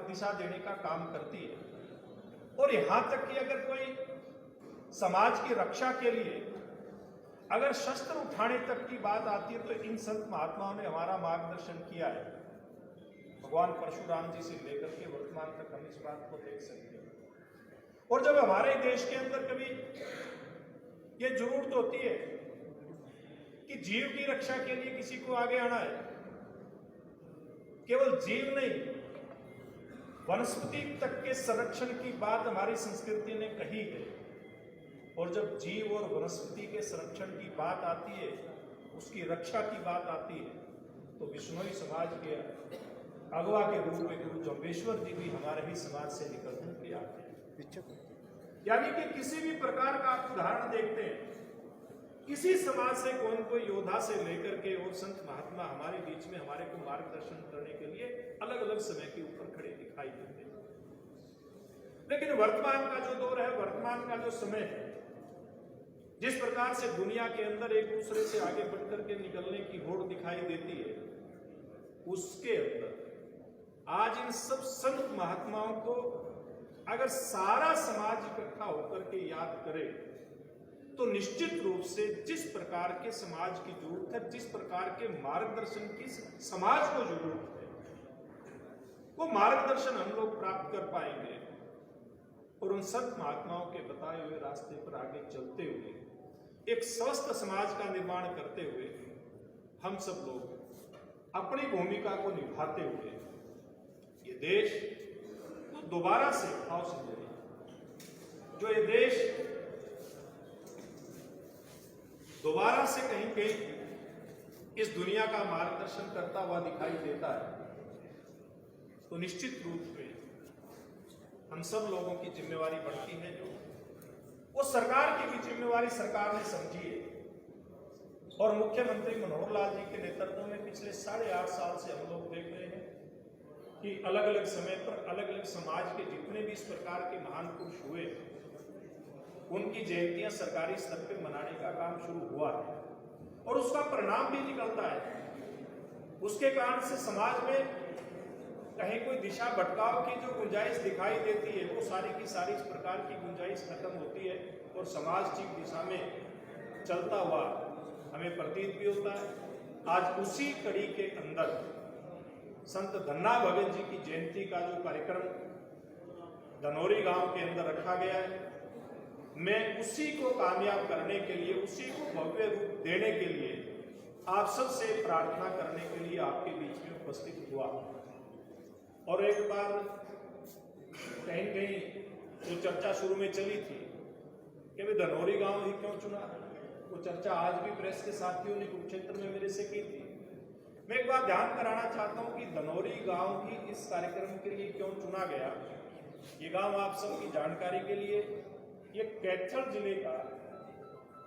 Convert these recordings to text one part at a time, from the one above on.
दिशा देने का काम करती है। और यहां तक कि अगर कोई समाज की रक्षा के लिए अगर शस्त्र उठाने तक की बात आती है तो इन संत महात्माओं ने हमारा मार्गदर्शन किया है। भगवान परशुराम जी से लेकर के वर्तमान तक हम इस बात को देख सकते हैं। और जब हमारे देश के अंदर कभी ये जरूरत होती है कि जीव की रक्षा के लिए किसी को आगे आना है, केवल जीव नहीं वनस्पति तक के संरक्षण की बात हमारी संस्कृति ने कही है। और जब जीव और वनस्पति के संरक्षण की बात आती है, उसकी रक्षा की बात आती है, तो विश्नोई समाज के अगवा के रूप में गुरु जम्बेश्वर जी भी हमारे ही समाज से निकल के आते हैं। यानी कि किसी भी प्रकार का आप उदाहरण देखते हैं, किसी समाज से कोई योद्धा से लेकर के और संत महात्मा हमारे बीच में हमारे को मार्गदर्शन करने के लिए अलग अलग समय के ऊपर खड़े दिखाई देते हैं। लेकिन वर्तमान का जो दौर है, वर्तमान का जो समय है, जिस प्रकार से दुनिया के अंदर एक दूसरे से आगे बढ़कर के निकलने की होड़ दिखाई देती है, उसके अंदर आज इन सब संत महात्माओं को अगर सारा समाज इकट्ठा होकर के याद करे तो निश्चित रूप से जिस प्रकार के समाज की जरूरत है, जिस प्रकार के मार्गदर्शन की समाज को जरूरत है, वो मार्गदर्शन हम लोग प्राप्त कर पाएंगे। और उन संत महात्माओं के बताए हुए रास्ते पर आगे चलते हुए एक स्वस्थ समाज का निर्माण करते हुए हम सब लोग अपनी भूमिका को निभाते हुए ये देश तो दोबारा से भाव समझे, जो ये देश दोबारा से कहीं कहीं इस दुनिया का मार्गदर्शन करता हुआ दिखाई देता है, तो निश्चित रूप में हम सब लोगों की जिम्मेवारी बढ़ती है। जो वो सरकार की भी जिम्मेवारी सरकार ने समझी है। और मुख्यमंत्री मनोहर लाल जी के नेतृत्व में पिछले 8.5 साल से हम लोग देख रहे हैं कि अलग अलग समय पर अलग अलग समाज के जितने भी इस प्रकार के महान पुरुष हुए, उनकी जयंतियां सरकारी स्तर पर मनाने का काम शुरू हुआ है और उसका परिणाम भी निकलता है। उसके कारण से समाज में कहीं कोई दिशा भटकाव की जो गुंजाइश दिखाई देती है, वो सारी की सारी इस प्रकार की गुंजाइश खत्म होती है और समाज ठीक दिशा में चलता हुआ हमें प्रतीत भी होता है। आज उसी कड़ी के अंदर संत धन्ना भगत जी की जयंती का जो कार्यक्रम धनौरी गांव के अंदर रखा गया है, मैं उसी को कामयाब करने के लिए, उसी को भव्य रूप देने के लिए आप सबसे प्रार्थना करने के लिए आपके बीच में उपस्थित हुआ। और एक बार कहीं कहीं जो चर्चा शुरू में चली थी कि भाई धनौरी गांव ही क्यों चुना, वो चर्चा आज भी प्रेस के साथियों ने कुरुक्षेत्र में मेरे से की थी। मैं एक बात ध्यान कराना चाहता हूं कि धनौरी गांव ही इस कार्यक्रम के लिए क्यों चुना गया। ये गांव आप सबकी जानकारी के लिए ये कैथल जिले का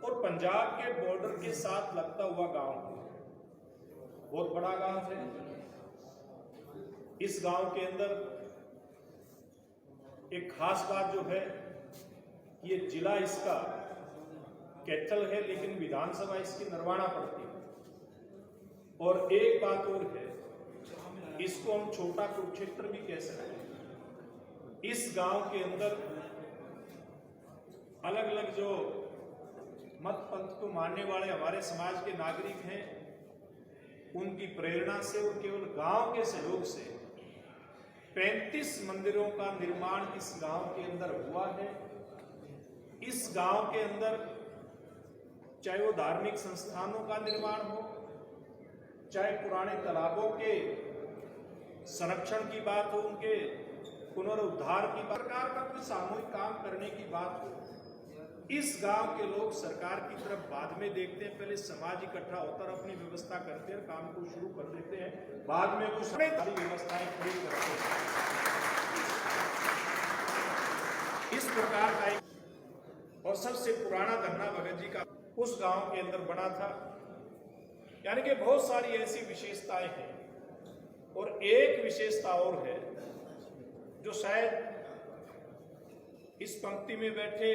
और पंजाब के बॉर्डर के साथ लगता हुआ गांव है, बहुत बड़ा गांव है। इस गांव के अंदर एक खास बात जो है, ये जिला इसका कैथल है लेकिन विधानसभा इसकी नरवाना पड़ती है। और एक बात और है, इसको हम छोटा कुरुक्षेत्र भी कह सकते हैं। इस गांव के अंदर अलग अलग जो मत पंथ को मानने वाले हमारे समाज के नागरिक हैं, उनकी प्रेरणा से और केवल गांव के सहयोग से 35 मंदिरों का निर्माण इस गांव के अंदर हुआ है। इस गांव के अंदर चाहे वो धार्मिक संस्थानों का निर्माण हो, चाहे पुराने तालाबों के संरक्षण की बात हो, उनके पुनरुद्धार की प्रकार का कुछ सामूहिक काम करने की बात हो, इस गांव के लोग सरकार की तरफ बाद में देखते हैं। पहले समाज इकट्ठा होकर अपनी व्यवस्था करते हैं, काम को शुरू कर देते हैं, बाद में कुछ सारी व्यवस्थाएं खड़ी करते हैं। इस प्रकार का एक और सबसे पुराना धन्ना भगत जी का उस गांव के अंदर बना था। यानी कि बहुत सारी ऐसी विशेषताएं हैं। और एक विशेषता और है जो शायद इस पंक्ति में बैठे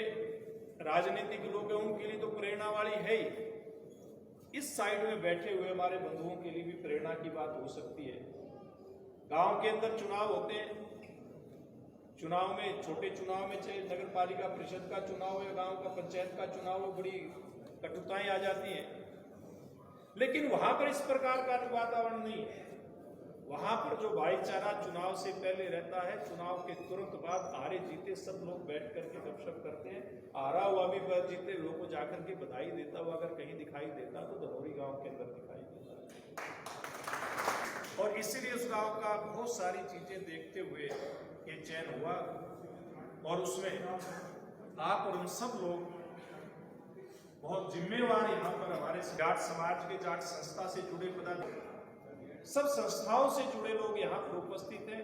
राजनीतिक लोग हैं उनके लिए तो प्रेरणा वाली है ही, इस साइड में बैठे हुए हमारे बंधुओं के लिए भी प्रेरणा की बात हो सकती है। गांव के अंदर चुनाव होते हैं, चुनाव में, छोटे चुनाव में, चाहे नगर पालिका परिषद का चुनाव हो या गांव का पंचायत का चुनाव हो, बड़ी कटुताएं आ जाती हैं। लेकिन वहां पर इस प्रकार का वातावरण नहीं है। वहां पर जो भाईचारा चुनाव से पहले रहता है, चुनाव के तुरंत बाद हारे जीते सब लोग बैठ करके गपशप करते हैं। हारा हुआ भी जीते लोगों को जाकर के बधाई देता हुआ अगर कहीं दिखाई देता तो धनौरी गांव के अंदर दिखाई देता है। और इसीलिए उस गांव का बहुत सारी चीजें देखते हुए ये चयन हुआ और उसमें आप और हम सब लोग बहुत जिम्मेवार यहाँ पर हमारे जाट समाज के, जाट संस्था से जुड़े पदाधिकारी, सब संस्थाओं से जुड़े लोग यहाँ पर उपस्थित हैं।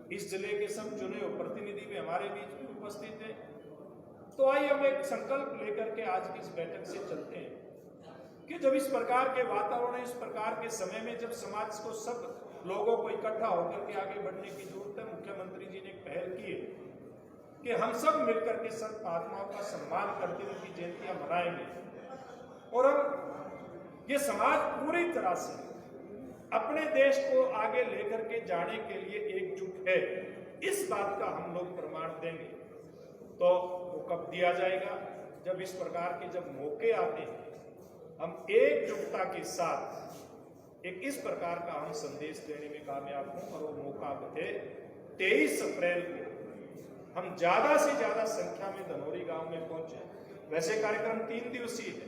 इस जिले के सब चुने हुए प्रतिनिधि भी हमारे बीच में उपस्थित हैं। तो आइए हम एक संकल्प लेकर के आज की इस बैठक से चलते हैं कि जब इस प्रकार के वातावरण, इस प्रकार के समय में जब समाज को, सब लोगों को इकट्ठा होकर के आगे बढ़ने की जरूरत है, मुख्यमंत्री जी ने एक पहल की है कि हम सब मिलकर के संत महात्माओं का सम्मान करते हुए उनकी जयंतियां मनाएंगे और हम ये समाज पूरी तरह से अपने देश को आगे लेकर के जाने के लिए एकजुट है, इस बात का हम लोग प्रमाण देंगे। तो वो कब दिया जाएगा? जब इस प्रकार के जब मौके आते हैं, हम एकजुटता के साथ एक इस प्रकार का हम संदेश देने में कामयाब हों। और वो मौका है 23 अप्रैल को हम ज्यादा से ज्यादा संख्या में धनौरी गांव में पहुंचे। वैसे कार्यक्रम 3 दिवसीय है।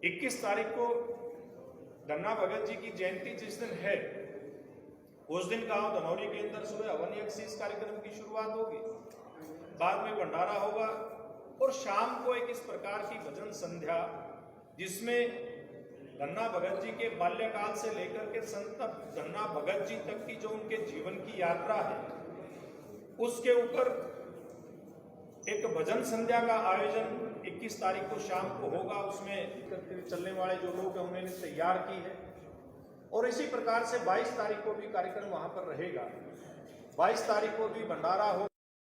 21 तारीख को धन्ना भगत जी की जयंती जिस दिन है, उस दिन गांव धनौरी के अंदर सुबह हवन यज्ञ से इस कार्यक्रम की शुरुआत होगी, बाद में भंडारा होगा और शाम को एक इस प्रकार की भजन संध्या जिसमें धन्ना भगत जी के बाल्यकाल से लेकर के संत धन्ना भगत जी तक की जो उनके जीवन की यात्रा है, उसके ऊपर एक भजन संध्या का आयोजन 21 तारीख को शाम को होगा। उसमें चलने वाले जो लोग हैं उन्होंने तैयार की है और इसी प्रकार से 22 तारीख को भी कार्यक्रम वहां पर रहेगा। 22 तारीख को भी भंडारा होगा।